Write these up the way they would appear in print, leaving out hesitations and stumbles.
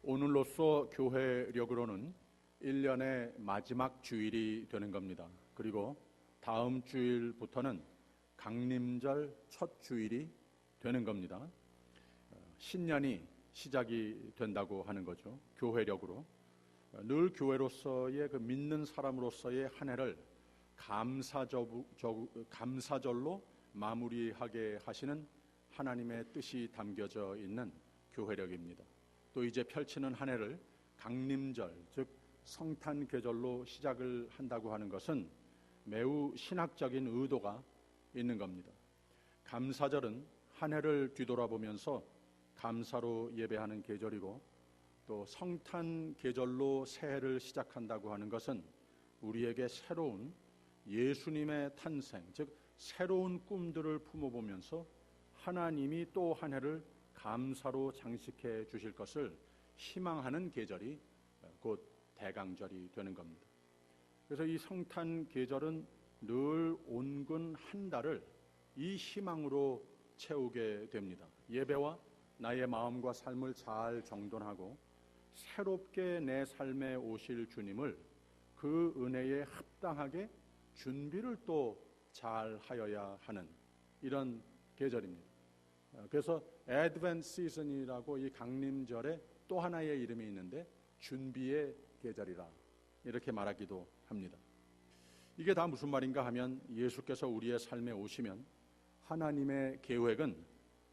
오늘로써 교회력으로는 1년의 마지막 주일이 되는 겁니다. 그리고 다음 주일부터는 강림절 첫 주일이 되는 겁니다. 신년이 시작이 된다고 하는 거죠. 교회력으로. 늘 교회로서의 그 믿는 사람으로서의 한 해를 감사절로 마무리하게 하시는 하나님의 뜻이 담겨져 있는 교회력입니다. 또 이제 펼치는 한 해를 강림절, 즉 성탄 계절로 시작을 한다고 하는 것은 매우 신학적인 의도가 있는 겁니다. 감사절은 한 해를 뒤돌아보면서 감사로 예배하는 계절이고, 또 성탄 계절로 새해를 시작한다고 하는 것은 우리에게 새로운 예수님의 탄생, 즉 새로운 꿈들을 품어보면서 하나님이 또 한 해를 감사로 장식해 주실 것을 희망하는 계절이 곧 대강절이 되는 겁니다. 그래서 이 성탄 계절은 늘 온근 한 달을 이 희망으로 채우게 됩니다. 예배와 나의 마음과 삶을 잘 정돈하고 새롭게 내 삶에 오실 주님을 그 은혜에 합당하게 준비를 또 잘 하여야 하는 이런 계절입니다. 그래서 애드벤트 시즌이라고 이 강림절에 또 하나의 이름이 있는데 준비의 계절이라 이렇게 말하기도 합니다. 이게 다 무슨 말인가 하면 예수께서 우리의 삶에 오시면 하나님의 계획은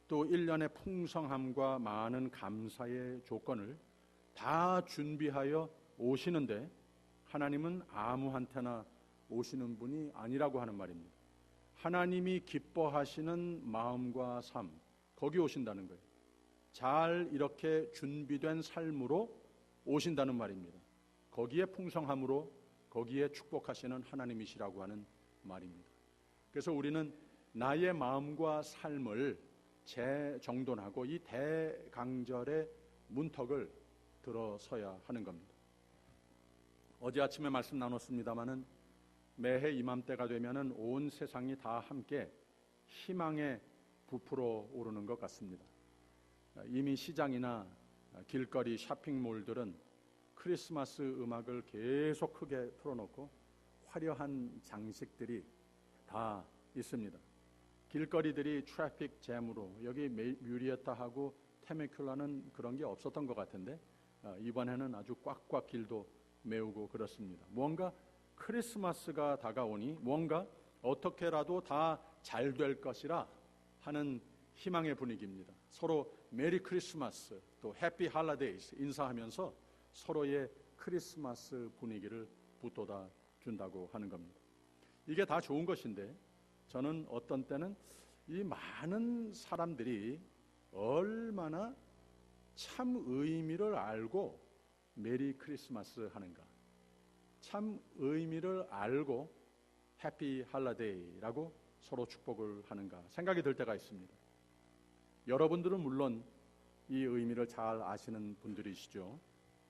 또 1년의 풍성함과 많은 감사의 조건을 다 준비하여 오시는데 하나님은 아무한테나 오시는 분이 아니라고 하는 말입니다. 하나님이 기뻐하시는 마음과 삶, 거기 오신다는 거예요. 잘 이렇게 준비된 삶으로 오신다는 말입니다. 거기에 풍성함으로 거기에 축복하시는 하나님이시라고 하는 말입니다. 그래서 우리는 나의 마음과 삶을 재정돈하고 이 대강절의 문턱을 들어서야 하는 겁니다. 어제 아침에 말씀 나눴습니다마는 매해 이맘때가 되면은 온 세상이 다 함께 희망에 부풀어 오르는 것 같습니다. 이미 시장이나 길거리 쇼핑몰들은 크리스마스 음악을 계속 크게 틀어놓고 화려한 장식들이 다 있습니다. 길거리들이 트래픽 잼으로 여기 뮤리에타하고 테메큘라는 그런 게 없었던 것 같은데 이번에는 아주 꽉꽉 길도 메우고 그렇습니다. 뭔가 크리스마스가 다가오니 뭔가 어떻게라도 다 잘 될 것이라 하는 희망의 분위기입니다. 서로 메리 크리스마스 또 해피 할리데이스 인사하면서 서로의 크리스마스 분위기를 북돋아 준다고 하는 겁니다. 이게 다 좋은 것인데 저는 어떤 때는 이 많은 사람들이 얼마나 참 의미를 알고 메리 크리스마스 하는가, 참 의미를 알고 해피 할리데이라고 서로 축복을 하는가 생각이 들 때가 있습니다. 여러분들은 물론 이 의미를 잘 아시는 분들이시죠.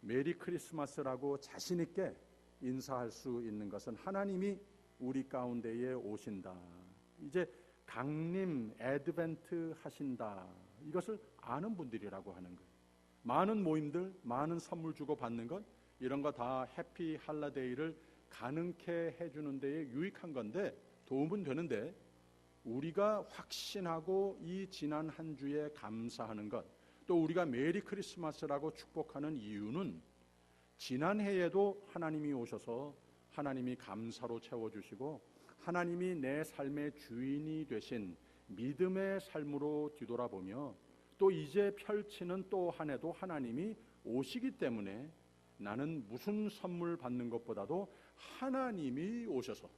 메리 크리스마스라고 자신 있게 인사할 수 있는 것은 하나님이 우리 가운데에 오신다, 이제 강림 애드벤트 하신다, 이것을 아는 분들이라고 하는 거예요. 많은 모임들, 많은 선물 주고 받는 것, 이런 거 다 해피 할리데이를 가능케 해주는 데에 유익한 건데 도움은 되는데, 우리가 확신하고 이 지난 한 주에 감사하는 것, 또 우리가 메리 크리스마스라고 축복하는 이유는 지난 해에도 하나님이 오셔서 하나님이 감사로 채워주시고 하나님이 내 삶의 주인이 되신 믿음의 삶으로 뒤돌아보며 또 이제 펼치는 또 한 해도 하나님이 오시기 때문에 나는 무슨 선물 받는 것보다도 하나님이 오셔서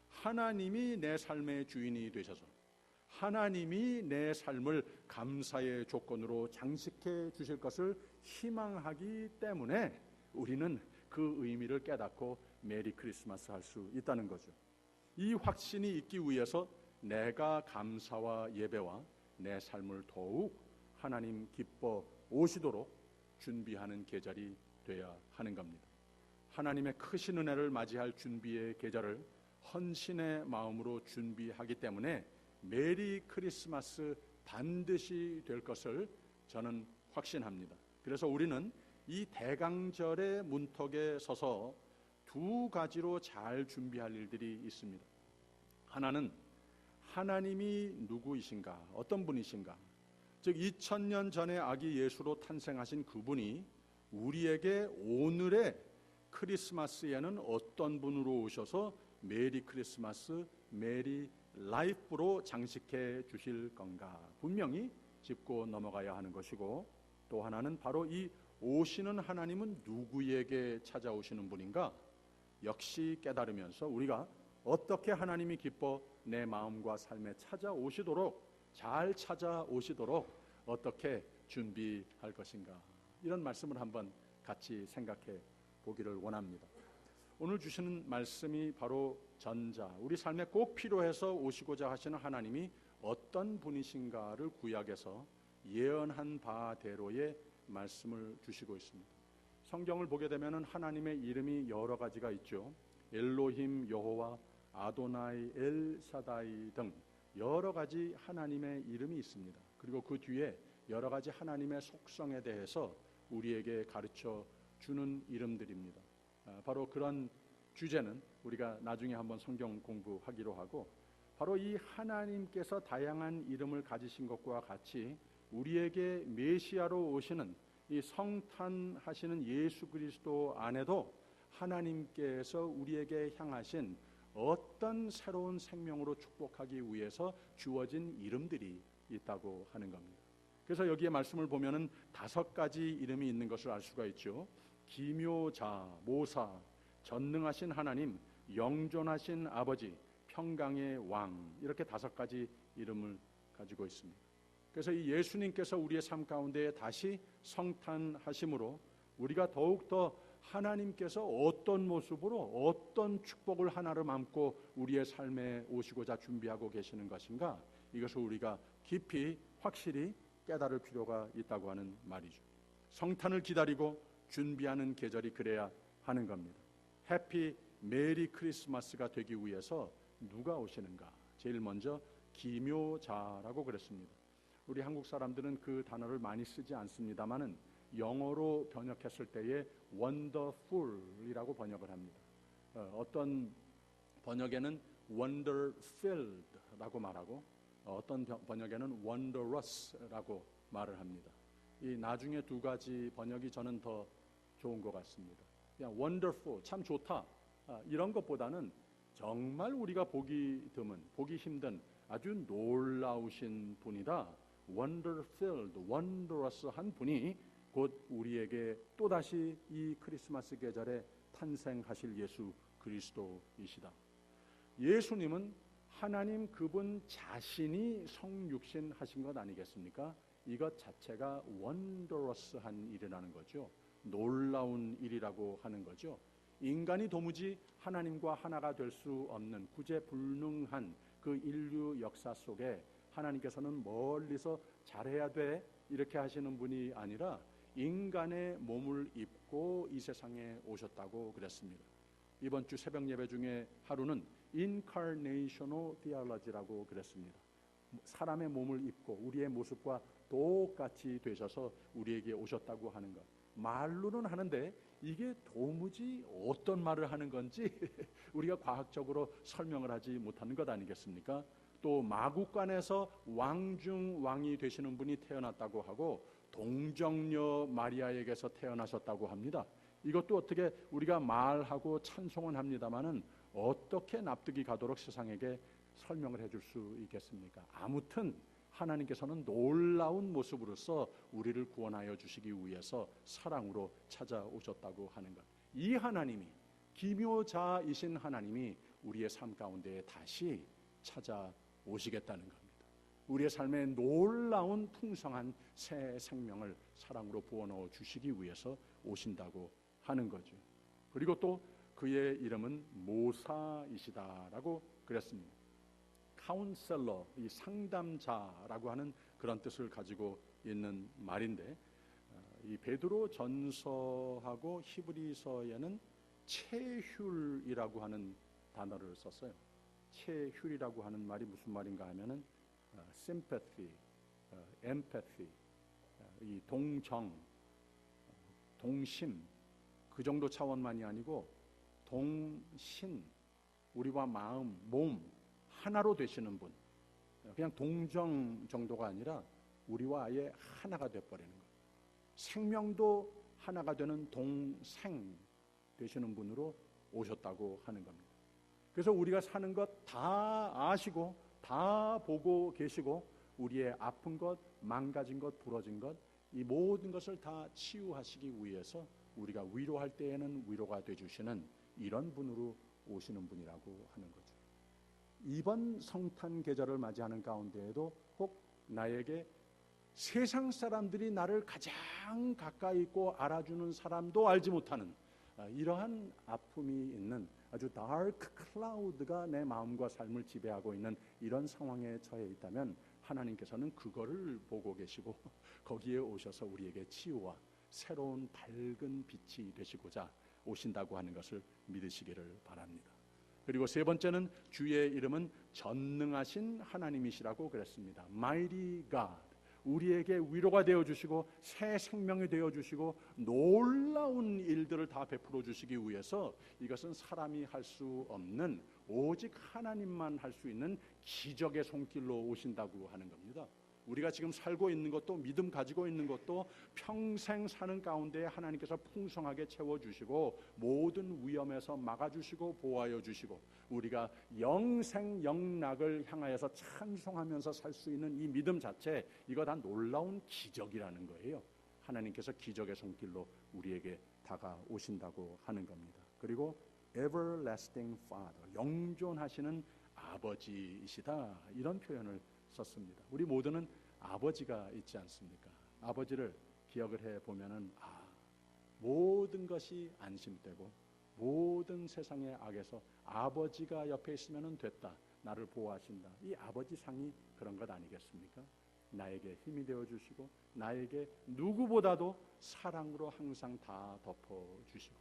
하나님이 내 삶의 주인이 되셔서 하나님이 내 삶을 감사의 조건으로 장식해 주실 것을 희망하기 때문에 우리는 그 의미를 깨닫고 메리 크리스마스 할 수 있다는 거죠. 이 확신이 있기 위해서 내가 감사와 예배와 내 삶을 더욱 하나님 기뻐 오시도록 준비하는 계절이 되어야 하는 겁니다. 하나님의 크신 은혜를 맞이할 준비의 계절을 헌신의 마음으로 준비하기 때문에 메리 크리스마스 반드시 될 것을 저는 확신합니다. 그래서 우리는 이 대강절의 문턱에 서서 두 가지로 잘 준비할 일들이 있습니다. 하나는 하나님이 누구이신가, 어떤 분이신가, 즉 2000년 전에 아기 예수로 탄생하신 그분이 우리에게 오늘의 크리스마스에는 어떤 분으로 오셔서 메리 크리스마스, 메리 라이프로 장식해 주실 건가 분명히 짚고 넘어가야 하는 것이고, 또 하나는 바로 이 오시는 하나님은 누구에게 찾아오시는 분인가 역시 깨달으면서 우리가 어떻게 하나님이 기뻐 내 마음과 삶에 찾아오시도록, 잘 찾아오시도록 어떻게 준비할 것인가, 이런 말씀을 한번 같이 생각해 보기를 원합니다. 오늘 주시는 말씀이 바로 전자, 우리 삶에 꼭 필요해서 오시고자 하시는 하나님이 어떤 분이신가를 구약에서 예언한 바대로의 말씀을 주시고 있습니다. 성경을 보게 되면 하나님의 이름이 여러 가지가 있죠. 엘로힘, 여호와, 아도나이, 엘샤다이 등 여러 가지 하나님의 이름이 있습니다. 그리고 그 뒤에 여러 가지 하나님의 속성에 대해서 우리에게 가르쳐 주는 이름들입니다. 바로 그런 주제는 우리가 나중에 한번 성경 공부하기로 하고, 바로 이 하나님께서 다양한 이름을 가지신 것과 같이 우리에게 메시아로 오시는 이 성탄하시는 예수 그리스도 안에도 하나님께서 우리에게 향하신 어떤 새로운 생명으로 축복하기 위해서 주어진 이름들이 있다고 하는 겁니다. 그래서 여기에 말씀을 보면은 5가지 이름이 있는 것을 알 수가 있죠. 기묘자, 모사, 전능하신 하나님, 영존하신 아버지, 평강의 왕, 이렇게 5가지 이름을 가지고 있습니다. 그래서 이 예수님께서 우리의 삶 가운데 다시 성탄하심으로 우리가 더욱더 하나님께서 어떤 모습으로 어떤 축복을 하나를 안고 우리의 삶에 오시고자 준비하고 계시는 것인가, 이것을 우리가 깊이 확실히 깨달을 필요가 있다고 하는 말이죠. 성탄을 기다리고 준비하는 계절이 그래야 하는 겁니다. 해피 메리 크리스마스가 되기 위해서 누가 오시는가? 제일 먼저 기묘자라고 그랬습니다. 우리 한국 사람들은 그 단어를 많이 쓰지 않습니다만은 영어로 번역했을 때에 wonderful이라고 번역을 합니다. 어떤 번역에는 wonder-filled라고 말하고, 어떤 번역에는 wondrous라고 말을 합니다. 이 나중에 2가지 번역이 저는 더 좋은 것 같습니다. 그냥 wonderful, 참 좋다, 이런 것보다는 정말 우리가 보기 드문, 보기 힘든 아주 놀라우신 분이다, wonder-filled, wondrous한 분이 곧 우리에게 또다시 이 크리스마스 계절에 탄생하실 예수 그리스도이시다. 예수님은 하나님 그분 자신이 성육신 하신 것 아니겠습니까? 이것 자체가 wondrous한 일이라는 거죠. 놀라운 일이라고 하는 거죠. 인간이 도무지 하나님과 하나가 될 수 없는 구제불능한 그 인류 역사 속에 하나님께서는 멀리서 잘해야 돼 이렇게 하시는 분이 아니라 인간의 몸을 입고 이 세상에 오셨다고 그랬습니다. 이번 주 새벽 예배 중에 하루는 Incarnational Theology라고 그랬습니다. 사람의 몸을 입고 우리의 모습과 똑같이 되셔서 우리에게 오셨다고 하는 것. 말로는 하는데 이게 도무지 어떤 말을 하는 건지 우리가 과학적으로 설명을 하지 못하는 것 아니겠습니까? 또 마구간에서 왕중 왕이 되시는 분이 태어났다고 하고 동정녀 마리아에게서 태어나셨다고 합니다. 이것도 어떻게 우리가 말하고 찬송은 합니다마는 어떻게 납득이 가도록 세상에게 설명을 해줄 수 있겠습니까? 아무튼 하나님께서는 놀라운 모습으로서 우리를 구원하여 주시기 위해서 사랑으로 찾아오셨다고 하는 것. 이 하나님이, 기묘자이신 하나님이 우리의 삶 가운데 다시 찾아오시겠다는 겁니다. 우리의 삶에 놀라운 풍성한 새 생명을 사랑으로 부어넣어 주시기 위해서 오신다고 하는 거죠. 그리고 또 그의 이름은 모사이시다라고 그랬습니다. 카운셀러, 이 상담자라고 하는 그런 뜻을 가지고 있는 말인데, 이 베드로 전서하고 히브리서에는 체휼이라고 하는 단어를 썼어요. 체휼이라고 하는 말이 무슨 말인가 하면은 sympathy, empathy, 이 동정, 동심 그 정도 차원만이 아니고 동신, 우리와 마음, 몸 하나로 되시는 분, 그냥 동정 정도가 아니라 우리와 아예 하나가 돼버리는 것, 생명도 하나가 되는 동생 되시는 분으로 오셨다고 하는 겁니다. 그래서 우리가 사는 것 다 아시고 다 보고 계시고 우리의 아픈 것, 망가진 것, 부러진 것, 이 모든 것을 다 치유하시기 위해서 우리가 위로할 때에는 위로가 되주시는 이런 분으로 오시는 분이라고 하는 거죠. 이번 성탄 계절을 맞이하는 가운데에도 혹 나에게 세상 사람들이 나를 가장 가까이 있고 알아주는 사람도 알지 못하는 이러한 아픔이 있는 아주 다크 클라우드가 내 마음과 삶을 지배하고 있는 이런 상황에 처해 있다면 하나님께서는 그거를 보고 계시고 거기에 오셔서 우리에게 치유와 새로운 밝은 빛이 되시고자 오신다고 하는 것을 믿으시기를 바랍니다. 그리고 세 번째는 주의 이름은 전능하신 하나님이시라고 그랬습니다. Mighty God, 우리에게 위로가 되어주시고 새 생명이 되어주시고 놀라운 일들을 다 베풀어 주시기 위해서 이것은 사람이 할 수 없는 오직 하나님만 할 수 있는 기적의 손길로 오신다고 하는 겁니다. 우리가 지금 살고 있는 것도, 믿음 가지고 있는 것도 평생 사는 가운데 하나님께서 풍성하게 채워주시고 모든 위험에서 막아주시고 보호하여 주시고 우리가 영생 영락을 향하여서 찬송하면서 살 수 있는 이 믿음 자체, 이거 다 놀라운 기적이라는 거예요. 하나님께서 기적의 손길로 우리에게 다가오신다고 하는 겁니다. 그리고 Everlasting Father, 영존하시는 아버지이시다, 이런 표현을 썼습니다. 우리 모두는 아버지가 있지 않습니까? 아버지를 기억을 해보면은 모든 것이 안심되고 모든 세상의 악에서 아버지가 옆에 있으면 됐다, 나를 보호하신다, 이 아버지 상이 그런 것 아니겠습니까? 나에게 힘이 되어주시고 나에게 누구보다도 사랑으로 항상 다 덮어주시고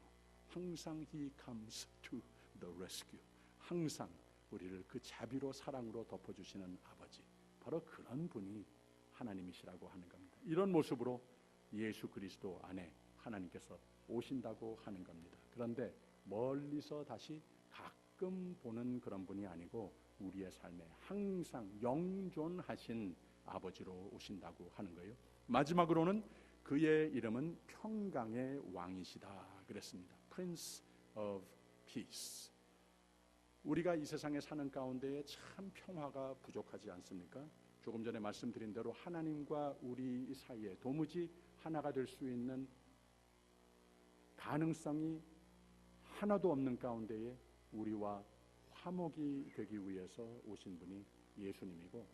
항상 He comes to the rescue, 항상 우리를 그 자비로 사랑으로 덮어주시는 아버지, 바로 그런 분이 하나님이시라고 하는 겁니다. 이런 모습으로 예수 그리스도 안에 하나님께서 오신다고 하는 겁니다. 그런데 멀리서 다시 가끔 보는 그런 분이 아니고 우리의 삶에 항상 영존하신 아버지로 오신다고 하는 거예요. 마지막으로는 그의 이름은 평강의 왕이시다 그랬습니다. Prince of Peace. 우리가 이 세상에 사는 가운데에 참 평화가 부족하지 않습니까? 조금 전에 말씀드린 대로 하나님과 우리 사이에 도무지 하나가 될 수 있는 가능성이 하나도 없는 가운데에 우리와 화목이 되기 위해서 오신 분이 예수님이고,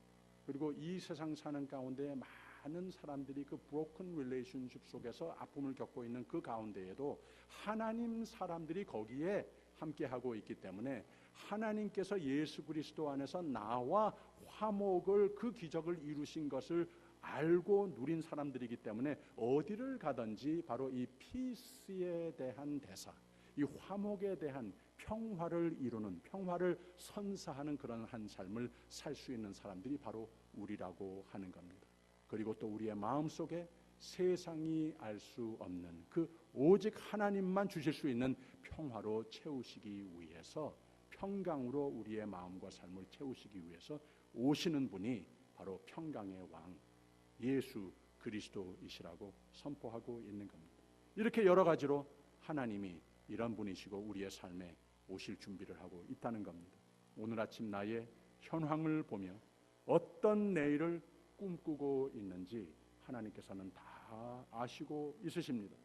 그리고 이 세상 사는 가운데 많은 사람들이 그 broken relationship 속에서 아픔을 겪고 있는 그 가운데에도 하나님 사람들이 거기에 함께하고 있기 때문에 하나님께서 예수 그리스도 안에서 나와 화목을, 그 기적을 이루신 것을 알고 누린 사람들이기 때문에 어디를 가든지 바로 이 피스에 대한 대사, 이 화목에 대한 평화를 이루는, 평화를 선사하는 그런 한 삶을 살 수 있는 사람들이 바로 우리라고 하는 겁니다. 그리고 또 우리의 마음속에 세상이 알 수 없는 그 오직 하나님만 주실 수 있는 평화로 채우시기 위해서, 평강으로 우리의 마음과 삶을 채우시기 위해서 오시는 분이 바로 평강의 왕 예수 그리스도이시라고 선포하고 있는 겁니다. 이렇게 여러 가지로 하나님이 이런 분이시고 우리의 삶에 오실 준비를 하고 있다는 겁니다. 오늘 아침 나의 현황을 보며 어떤 내일을 꿈꾸고 있는지 하나님께서는 다 아시고 있으십니다.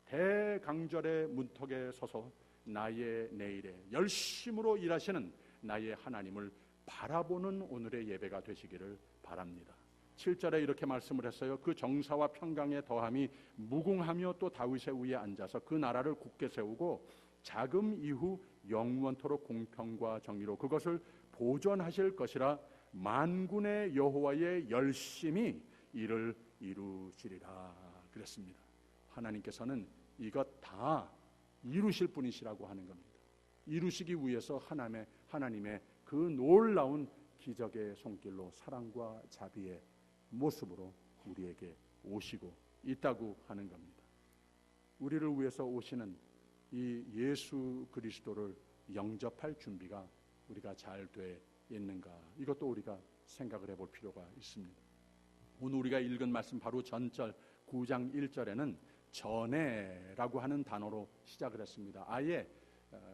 대강절의 문턱에 서서 나의 내일에 열심으로 일하시는 나의 하나님을 바라보는 오늘의 예배가 되시기를 바랍니다. 7절에 이렇게 말씀을 했어요. 그 정사와 평강의 더함이 무궁하며 또 다윗의 위에 앉아서 그 나라를 굳게 세우고 자금 이후 영원토록 공평과 정의로 그것을 보존하실 것이라. 만군의 여호와의 열심히 이를 이루시리라 그랬습니다. 하나님께서는 이것 다 이루실 분이시라고 하는 겁니다. 이루시기 위해서 하나님의 그 놀라운 기적의 손길로 사랑과 자비의 모습으로 우리에게 오시고 있다고 하는 겁니다. 우리를 위해서 오시는 이 예수 그리스도를 영접할 준비가 우리가 잘 돼 있는가, 이것도 우리가 생각을 해볼 필요가 있습니다. 오늘 우리가 읽은 말씀 바로 전절 9장 1절에는 전에라고 하는 단어로 시작을 했습니다. 아예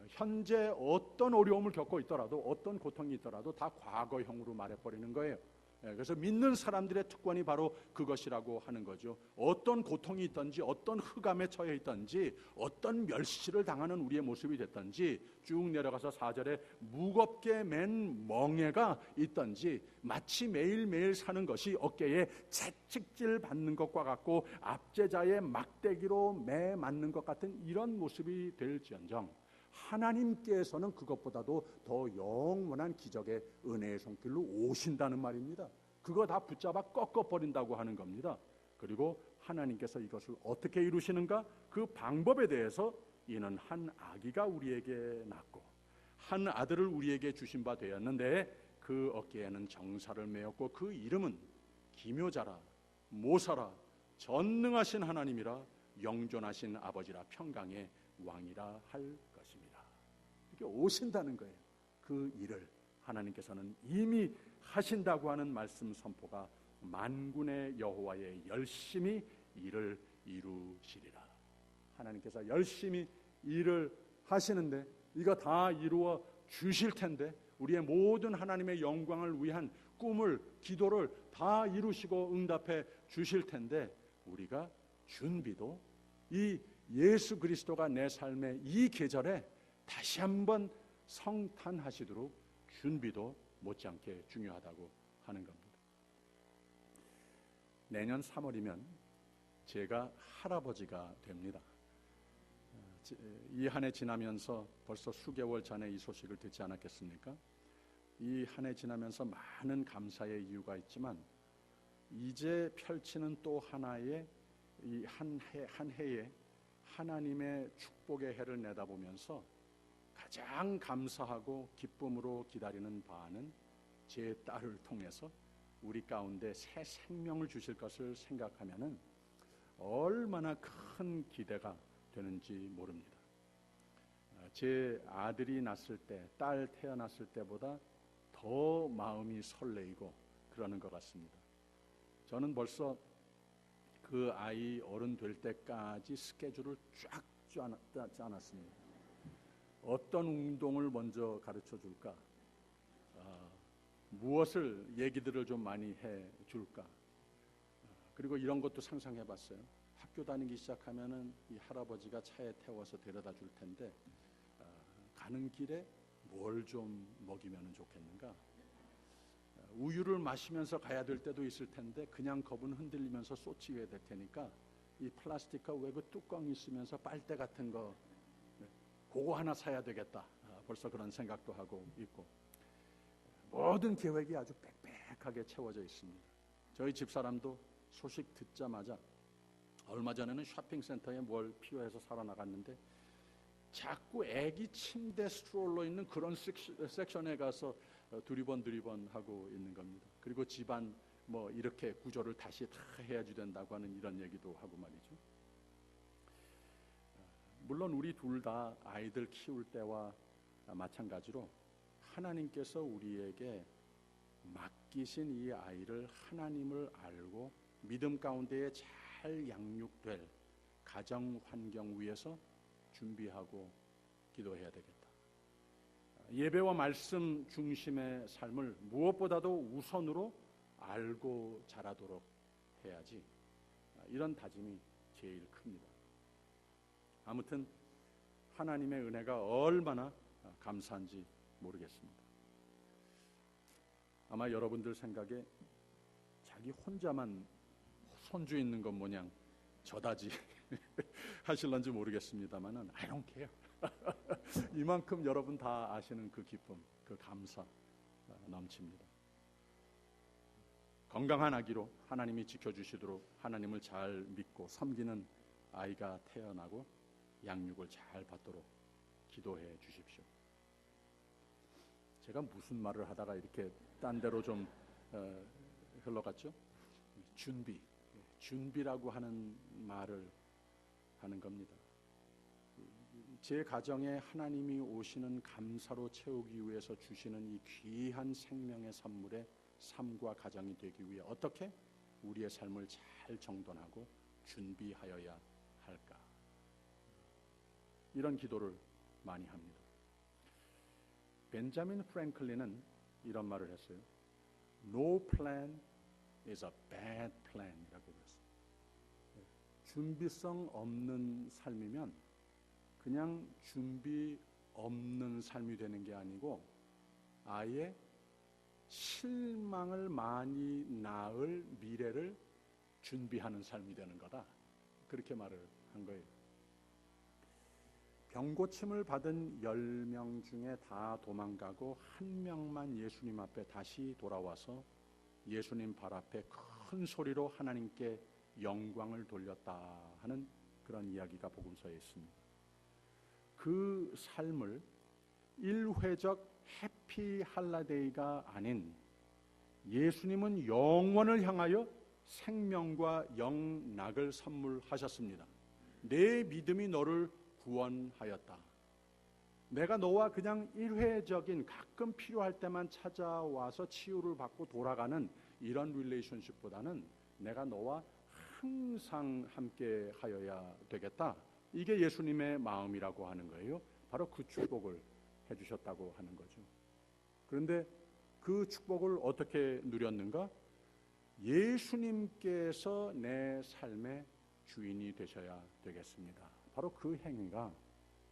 현재 어떤 어려움을 겪고 있더라도, 어떤 고통이 있더라도 다 과거형으로 말해버리는 거예요. 그래서 믿는 사람들의 특권이 바로 그것이라고 하는 거죠. 어떤 고통이 있든지, 어떤 흑암에 처해 있든지, 어떤 멸시를 당하는 우리의 모습이 됐든지, 쭉 내려가서 4절에 무겁게 맨 멍에가 있든지, 마치 매일매일 사는 것이 어깨에 채찍질 받는 것과 같고 압제자의 막대기로 매 맞는 것 같은 이런 모습이 될지언정, 하나님께서는 그것보다도 더 영원한 기적의 은혜의 손길로 오신다는 말입니다. 그거 다 붙잡아 꺾어버린다고 하는 겁니다. 그리고 하나님께서 이것을 어떻게 이루시는가? 그 방법에 대해서 이는 한 아기가 우리에게 낳고 한 아들을 우리에게 주신 바 되었는데 그 어깨에는 정사를 메었고 그 이름은 기묘자라, 모사라, 전능하신 하나님이라, 영존하신 아버지라, 평강의 왕이라 할 것입니다. 이렇게 오신다는 거예요. 그 일을 하나님께서는 이미 하신다고 하는 말씀 선포가 만군의 여호와의 열심히 일을 이루시리라. 하나님께서 열심히 일을 하시는데 이거 다 이루어 주실 텐데, 우리의 모든 하나님의 영광을 위한 꿈을, 기도를 다 이루시고 응답해 주실 텐데, 우리가 준비도, 이 예수 그리스도가 내 삶의 이 계절에 다시 한번 성탄하시도록 준비도 못지않게 중요하다고 하는 겁니다. 내년 3월이면 제가 할아버지가 됩니다. 이 한 해 지나면서 벌써 수개월 전에 이 소식을 듣지 않았겠습니까? 이 한 해 지나면서 많은 감사의 이유가 있지만, 이제 펼치는 또 하나의 이 한 해에 하나님의 축복의 해를 내다보면서 가장 감사하고 기쁨으로 기다리는 바는 제 딸을 통해서 우리 가운데 새 생명을 주실 것을 생각하면은 얼마나 큰 기대가 되는지 모릅니다. 제 아들이 낳았을 때, 딸 태어났을 때보다 더 마음이 설레이고 그러는 것 같습니다. 저는 벌써 그 아이 어른 될 때까지 스케줄을 쫙 짜놨습니다. 어떤 운동을 먼저 가르쳐 줄까? 무엇을 얘기들을 좀 많이 해 줄까? 그리고 이런 것도 상상해 봤어요. 학교 다니기 시작하면은 이 할아버지가 차에 태워서 데려다 줄 텐데, 가는 길에 뭘 좀 먹이면 좋겠는가? 우유를 마시면서 가야 될 때도 있을 텐데 그냥 컵은 흔들리면서 쏟치게 될 테니까 이 플라스틱컵 왜 그 뚜껑이 있으면서 빨대 같은 거, 그거 하나 사야 되겠다. 벌써 그런 생각도 하고 있고, 모든 계획이 아주 빽빽하게 채워져 있습니다. 저희 집사람도 소식 듣자마자 얼마 전에는 쇼핑센터에 뭘 필요해서 사러 나갔는데 자꾸 애기 침대 스트롤러 있는 그런 섹션에 가서 두리번 하고 있는 겁니다. 그리고 집안 뭐 이렇게 구조를 다시 다 해야지 된다고 하는 이런 얘기도 하고 말이죠. 물론 우리 둘 다 아이들 키울 때와 마찬가지로 하나님께서 우리에게 맡기신 이 아이를 하나님을 알고 믿음 가운데에 잘 양육될 가정 환경 위에서 준비하고 기도해야 되겠다. 예배와 말씀 중심의 삶을 무엇보다도 우선으로 알고 자라도록 해야지, 이런 다짐이 제일 큽니다. 아무튼 하나님의 은혜가 얼마나 감사한지 모르겠습니다. 아마 여러분들 생각에 자기 혼자만 손주 있는 것 모양 저다지 하실런지 모르겠습니다만은 I don't care. 이만큼 여러분 다 아시는 그 기쁨, 그 감사 넘칩니다. 건강한 아기로 하나님이 지켜주시도록 하나님을 잘 믿고 섬기는 아이가 태어나고 양육을 잘 받도록 기도해 주십시오. 제가 무슨 말을 하다가 이렇게 딴 데로 좀 흘러갔죠? 준비라고 하는 말을 하는 겁니다. 제 가정에 하나님이 오시는 감사로 채우기 위해서 주시는 이 귀한 생명의 선물에 삶과 가정이 되기 위해 어떻게 우리의 삶을 잘 정돈하고 준비하여야 할까? 이런 기도를 많이 합니다. 벤자민 프랭클린은 이런 말을 했어요. No plan is a bad plan 이라고 그랬어요. 준비성 없는 삶이면 그냥 준비 없는 삶이 되는 게 아니고 아예 실망을 많이 낳을 미래를 준비하는 삶이 되는 거다. 그렇게 말을 한 거예요. 병고침을 받은 10명 중에 다 도망가고 한 명만 예수님 앞에 다시 돌아와서 예수님 발 앞에 큰 소리로 하나님께 영광을 돌렸다 하는 그런 이야기가 복음서에 있습니다. 그 삶을 일회적 해피 할라데이가 아닌 예수님은 영원을 향하여 생명과 영락을 선물하셨습니다. 내 믿음이 너를 구원하였다. 내가 너와 그냥 일회적인 가끔 필요할 때만 찾아와서 치유를 받고 돌아가는 이런 릴레이션십보다는 내가 너와 항상 함께 하여야 되겠다. 이게 예수님의 마음이라고 하는 거예요. 바로 그 축복을 해주셨다고 하는 거죠. 그런데 그 축복을 어떻게 누렸는가? 예수님께서 내 삶의 주인이 되셔야 되겠습니다. 바로 그 행위가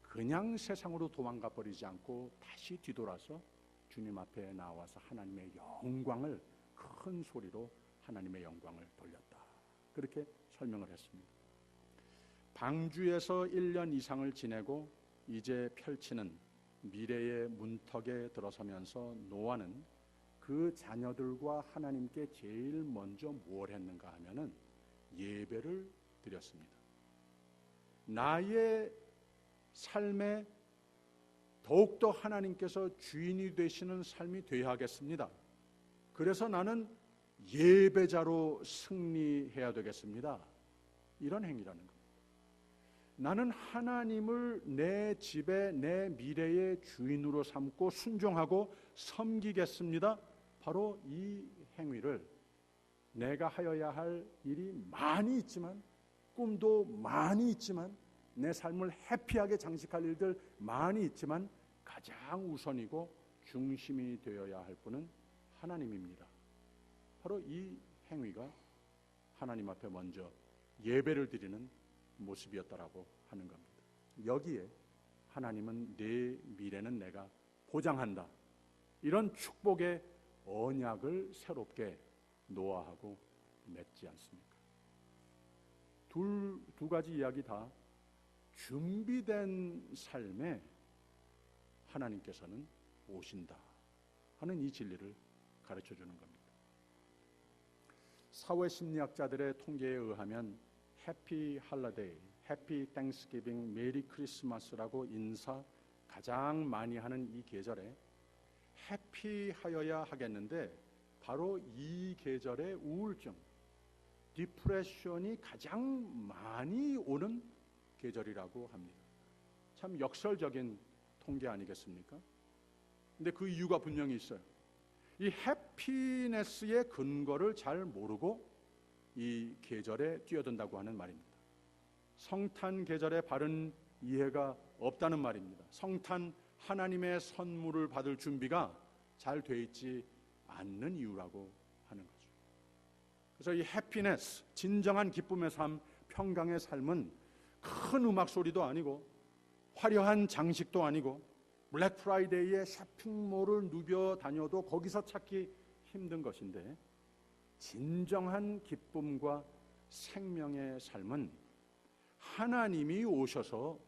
그냥 세상으로 도망가 버리지 않고 다시 뒤돌아서 주님 앞에 나와서 하나님의 영광을 큰 소리로 하나님의 영광을 돌렸다. 그렇게 설명을 했습니다. 방주에서 1년 이상을 지내고 이제 펼치는 미래의 문턱에 들어서면서 노아는 그 자녀들과 하나님께 제일 먼저 뭘 했는가 하면은 예배를 드렸습니다. 나의 삶에 더욱더 하나님께서 주인이 되시는 삶이 되어야 하겠습니다. 그래서 나는 예배자로 승리해야 되겠습니다. 이런 행위라는 겁니다. 나는 하나님을 내 집에 내 미래의 주인으로 삼고 순종하고 섬기겠습니다. 바로 이 행위를 내가 하여야 할 일이 많이 있지만 꿈도 많이 있지만 내 삶을 해피하게 장식할 일들 많이 있지만 가장 우선이고 중심이 되어야 할 분은 하나님입니다. 바로 이 행위가 하나님 앞에 먼저 예배를 드리는 모습이었다라고 하는 겁니다. 여기에 하나님은 내 미래는 내가 보장한다. 이런 축복의 언약을 새롭게 노아하고 맺지 않습니까? 두 가지 이야기 다 준비된 삶에 하나님께서는 오신다 하는 이 진리를 가르쳐 주는 겁니다. 사회 심리학자들의 통계에 의하면 해피 할러데이, 해피 땡스기빙, 메리 크리스마스라고 인사 가장 많이 하는 이 계절에 해피하여야 하겠는데 바로 이 계절의 우울증, 디프레션이 가장 많이 오는 계절이라고 합니다. 참 역설적인 통계 아니겠습니까? 근데 그 이유가 분명히 있어요. 이 해피네스의 근거를 잘 모르고 이 계절에 뛰어든다고 하는 말입니다. 성탄 계절의 바른 이해가 없다는 말입니다. 성탄 하나님의 선물을 받을 준비가 잘 돼 있지 않는 이유라고 하는 거죠. 그래서 이 해피네스, 진정한 기쁨의 삶, 평강의 삶은 큰 음악 소리도 아니고 화려한 장식도 아니고 블랙 프라이데이에 쇼핑몰을 누벼 다녀도 거기서 찾기 힘든 것인데 진정한 기쁨과 생명의 삶은 하나님이 오셔서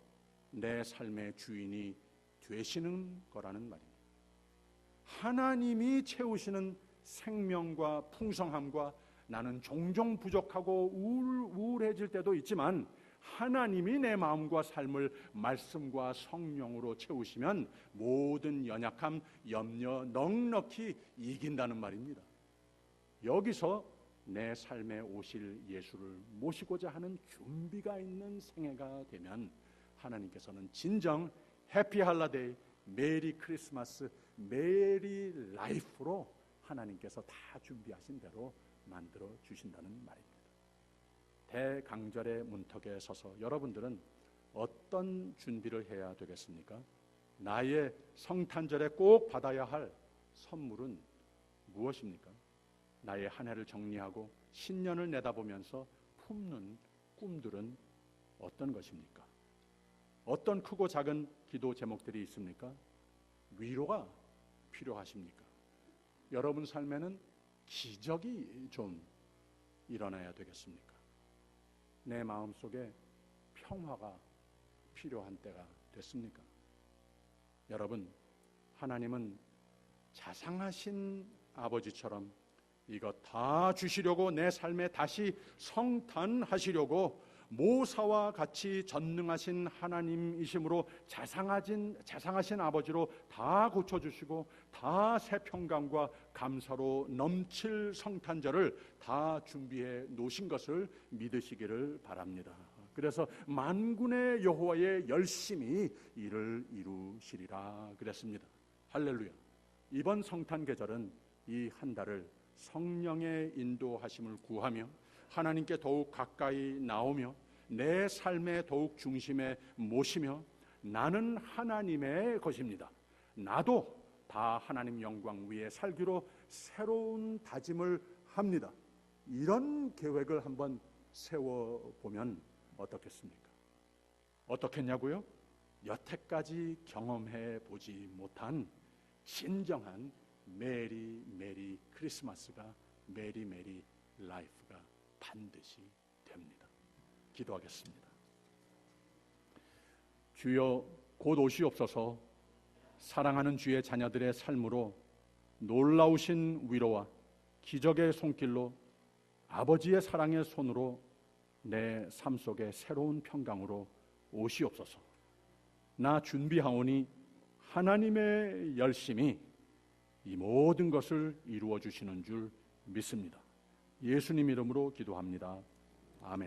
내 삶의 주인이 되시는 거라는 말입니다. 하나님이 채우시는 생명과 풍성함과 나는 종종 부족하고 우울해질 때도 있지만 하나님이 내 마음과 삶을 말씀과 성령으로 채우시면 모든 연약함, 염려 넉넉히 이긴다는 말입니다. 여기서 내 삶에 오실 예수를 모시고자 하는 준비가 있는 생애가 되면 하나님께서는 진정 해피 할라데이, 메리 크리스마스, 메리 라이프로 하나님께서 다 준비하신 대로 만들어 주신다는 말입니다. 대강절의 문턱에 서서 여러분들은 어떤 준비를 해야 되겠습니까? 나의 성탄절에 꼭 받아야 할 선물은 무엇입니까? 나의 한 해를 정리하고 신년을 내다보면서 품는 꿈들은 어떤 것입니까? 어떤 크고 작은 기도 제목들이 있습니까? 위로가 필요하십니까? 여러분 삶에는 기적이 좀 일어나야 되겠습니까? 내 마음속에 평화가 필요한 때가 됐습니까? 여러분, 하나님은 자상하신 아버지처럼 이것 다 주시려고 내 삶에 다시 성탄하시려고 모사와 같이 전능하신 하나님이심으로 자상하신 아버지로 다 고쳐주시고 다 새 평강과 감사로 넘칠 성탄절을 다 준비해 놓으신 것을 믿으시기를 바랍니다. 그래서 만군의 여호와의 열심히 이를 이루시리라 그랬습니다. 할렐루야. 이번 성탄 계절은 이 한 달을 성령의 인도하심을 구하며 하나님께 더욱 가까이 나오며 내 삶의 더욱 중심에 모시며 나는 하나님의 것입니다. 나도 다 하나님 영광 위에 살기로 새로운 다짐을 합니다. 이런 계획을 한번 세워보면 어떻겠습니까? 어떻겠냐고요? 여태까지 경험해 보지 못한 진정한 메리 크리스마스가 메리 라이프가 반드시 됩니다. 기도하겠습니다. 주여, 곧 오시옵소서. 사랑하는 주의 자녀들의 삶으로 놀라우신 위로와 기적의 손길로 아버지의 사랑의 손으로 내 삶 속에 새로운 평강으로 오시옵소서. 나 준비하오니 하나님의 열심히 이 모든 것을 이루어 주시는 줄 믿습니다. 예수님 이름으로 기도합니다. 아멘.